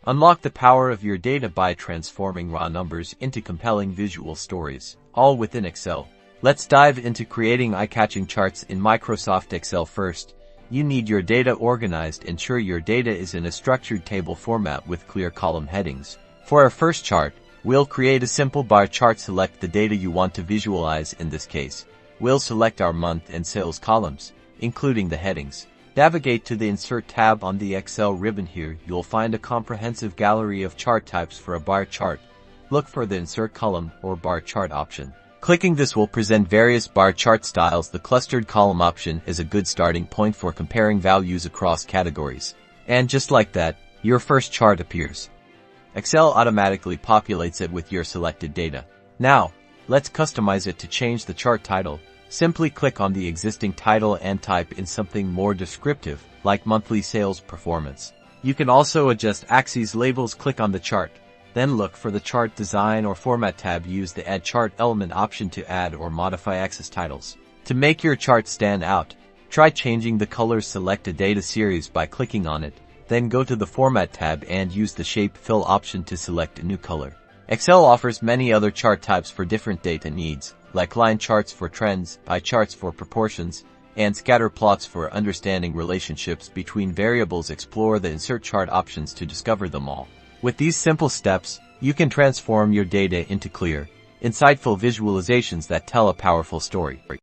Unlock the power of your data by transforming raw numbers into compelling visual stories, all within Excel. Let's dive into creating eye-catching charts in Microsoft Excel first. You need your data organized. Ensure your data is in a structured table format with clear column headings. For our first chart, we'll create a simple bar chart. Select the data you want to visualize. In this case, we'll select our month and sales columns, including the headings. Navigate to the Insert tab on the Excel ribbon. Here, you'll find a comprehensive gallery of chart types. For a bar chart, look for the Insert column or bar chart option. Clicking this will present various bar chart styles. The clustered column option is a good starting point for comparing values across categories. And just like that, your first chart appears. Excel automatically populates it with your selected data. Now, let's customize it. To change the chart title, simply click on the existing title and type in something more descriptive, like monthly sales performance. You can also adjust axes labels. Click on the chart, then look for the chart design or format tab. Use the Add Chart Element option to add or modify axis titles. To make your chart stand out, try changing the colors. Select a data series by clicking on it, then go to the Format tab and use the Shape Fill option to select a new color. Excel offers many other chart types for different data needs, like line charts for trends, pie charts for proportions, and scatter plots for understanding relationships between variables. Explore the Insert Chart options to discover them all. With these simple steps, you can transform your data into clear, insightful visualizations that tell a powerful story.